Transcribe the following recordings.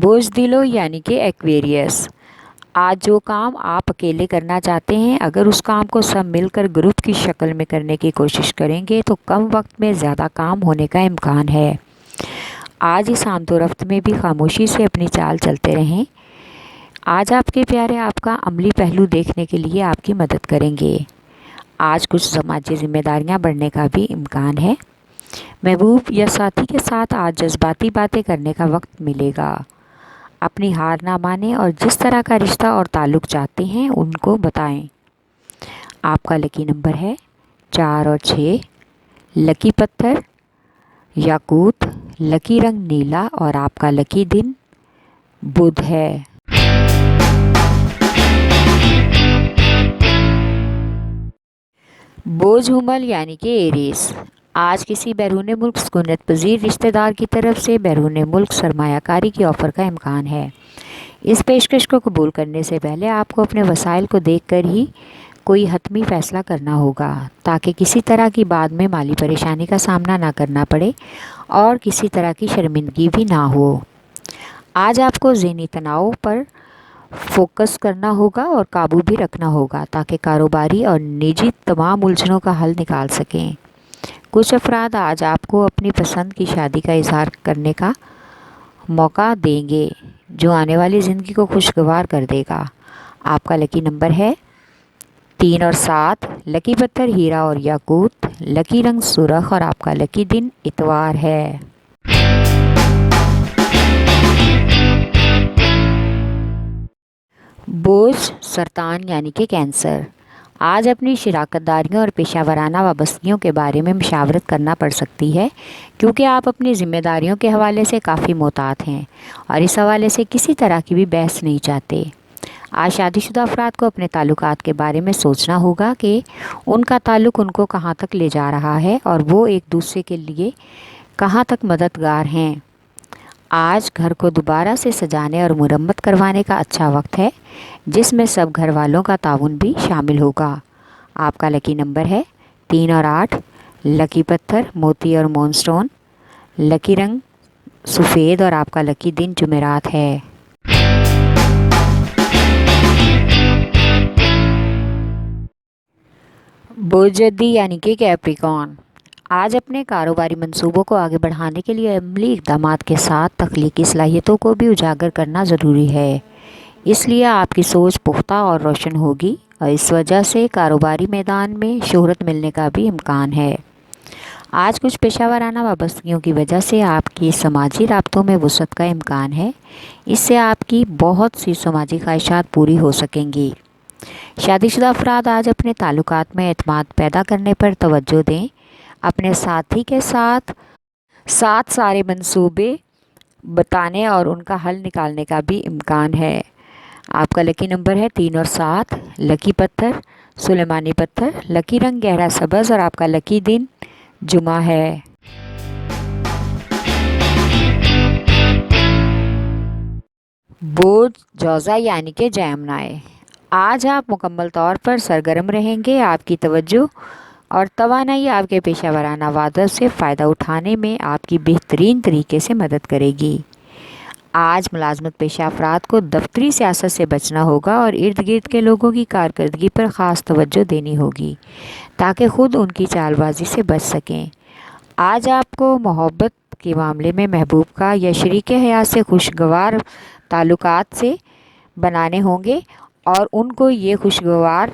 بوزدلو یعنی کہ ایکویریس، آج جو کام آپ اکیلے کرنا چاہتے ہیں، اگر اس کام کو سب مل کر گروپ کی شکل میں کرنے کی کوشش کریں گے تو کم وقت میں زیادہ کام ہونے کا امکان ہے۔ آج اس آمد و رفت میں بھی خاموشی سے اپنی چال چلتے رہیں۔ آج آپ کے پیارے آپ کا عملی پہلو دیکھنے کے لیے آپ کی مدد کریں گے۔ آج کچھ سماجی ذمہ داریاں بڑھنے کا بھی امکان ہے۔ محبوب یا ساتھی کے ساتھ آج جذباتی باتیں کرنے کا وقت ملے گا۔ اپنی ہار نہ مانیں اور جس طرح کا رشتہ اور تعلق چاہتے ہیں ان کو بتائیں۔ آپ کا لکی نمبر ہے 4 اور 6۔ لکی پتھر یاقوت، لکی رنگ نیلا اور آپ کا لکی دن بدھ ہے۔ بوجھ حمل یعنی کہ ایریس، آج کسی بیرون ملک سکونت پذیر رشتہ دار کی طرف سے بیرون ملک سرمایہ کاری کی آفر کا امکان ہے۔ اس پیشکش کو قبول کرنے سے پہلے آپ کو اپنے وسائل کو دیکھ کر ہی کوئی حتمی فیصلہ کرنا ہوگا تاکہ کسی طرح کی بعد میں مالی پریشانی کا سامنا نہ کرنا پڑے اور کسی طرح کی شرمندگی بھی نہ ہو۔ آج آپ کو ذہنی تناؤ پر فوکس کرنا ہوگا اور قابو بھی رکھنا ہوگا تاکہ کاروباری اور نجی تمام الجھنوں کا حل نکال سکیں۔ کچھ افراد آج آپ کو اپنی پسند کی شادی کا اظہار کرنے کا موقع دیں گے جو آنے والی زندگی کو خوشگوار کر دے گا۔ آپ کا لکی نمبر ہے 3 اور 7۔ لکی پتھر ہیرا اور یاقوت، لکی رنگ سرخ اور آپ کا لکی دن اتوار ہے۔ بوجھ سرطان یعنی کہ کینسر، آج اپنی شراکت داریوں اور پیشہ ورانہ وابستگیوں کے بارے میں مشاورت کرنا پڑ سکتی ہے کیونکہ آپ اپنی ذمہ داریوں کے حوالے سے کافی محتاط ہیں اور اس حوالے سے کسی طرح کی بھی بحث نہیں چاہتے۔ آج شادی شدہ افراد کو اپنے تعلقات کے بارے میں سوچنا ہوگا کہ ان کا تعلق ان کو کہاں تک لے جا رہا ہے اور وہ ایک دوسرے کے لیے کہاں تک مددگار ہیں۔ آج گھر کو دوبارہ سے سجانے اور مرمت کروانے کا اچھا وقت ہے جس میں سب گھر والوں کا تعاون بھی شامل ہوگا۔ آپ کا لکی نمبر ہے 3 اور 8۔ لکی پتھر موتی اور مون سٹون، لکی رنگ سفید اور آپ کا لکی دن جمعرات ہے۔ بوجھ جدی یعنی کہ کیپریکارن، آج اپنے کاروباری منصوبوں کو آگے بڑھانے کے لیے عملی اقدامات کے ساتھ تخلیقی صلاحیتوں کو بھی اجاگر کرنا ضروری ہے۔ اس لیے آپ کی سوچ پختہ اور روشن ہوگی اور اس وجہ سے کاروباری میدان میں شہرت ملنے کا بھی امکان ہے۔ آج کچھ پیشہ ورانہ وابستگیوں کی وجہ سے آپ کی سماجی رابطوں میں وسعت کا امکان ہے۔ اس سے آپ کی بہت سی سماجی خواہشات پوری ہو سکیں گی۔ شادی شدہ افراد آج اپنے تعلقات میں اعتماد پیدا کرنے پر توجہ دیں۔ اپنے ساتھی کے ساتھ سارے منصوبے بتانے اور ان کا حل نکالنے کا بھی امکان ہے۔ آپ کا لکی نمبر ہے 3 اور 7۔ لکی پتھر سلیمانی پتھر، لکی رنگ گہرا سبز اور آپ کا لکی دن جمعہ ہے۔ بوجھ جوزا یعنی کہ جیمنائی، آج آپ مکمل طور پر سرگرم رہیں گے۔ آپ کی توجہ اور توانائی آپ کے پیشہ ورانہ وعدوں سے فائدہ اٹھانے میں آپ کی بہترین طریقے سے مدد کرے گی۔ آج ملازمت پیشہ افراد کو دفتری سیاست سے بچنا ہوگا اور ارد گرد کے لوگوں کی کارکردگی پر خاص توجہ دینی ہوگی تاکہ خود ان کی چال بازی سے بچ سکیں۔ آج آپ کو محبت کے معاملے میں محبوب کا یا شریک حیات سے خوشگوار تعلقات سے بنانے ہوں گے اور ان کو یہ خوشگوار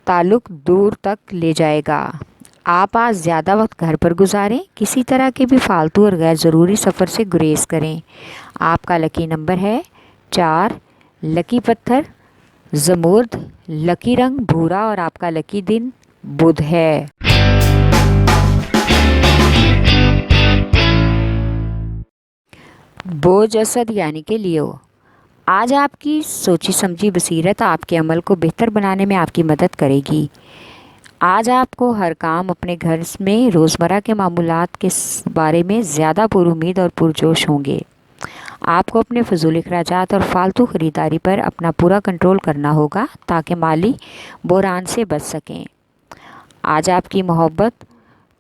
تعلق دور تک لے جائے گا۔ آپ آج زیادہ وقت گھر پر گزاریں، کسی طرح کے بھی فالتو اور غیر ضروری سفر سے گریز کریں۔ آپ کا لکی نمبر ہے 4۔ لکی پتھر زمرد، لکی رنگ بھورا اور آپ کا لکی دن بدھ ہے۔ بوجھ اسد یعنی کہ لیو، آج آپ کی سوچی سمجھی بصیرت آپ کے عمل کو بہتر بنانے میں آپ کی مدد کرے گی۔ آج آپ کو ہر کام اپنے گھر میں روزمرہ کے معمولات کے بارے میں زیادہ پر امید اور پرجوش ہوں گے۔ آپ کو اپنے فضول اخراجات اور فالتو خریداری پر اپنا پورا کنٹرول کرنا ہوگا تاکہ مالی بحران سے بچ سکیں۔ آج آپ کی محبت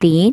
3।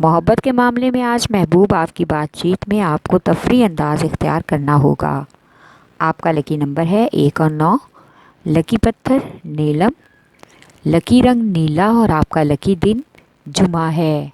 محبت کے معاملے میں آج محبوب آپ کی بات چیت میں آپ کو تفریح انداز اختیار کرنا ہوگا۔ آپ کا لکی نمبر ہے 1 اور 9۔ لکی پتھر نیلم، لکی رنگ نیلا اور آپ کا لکی دن جمعہ ہے۔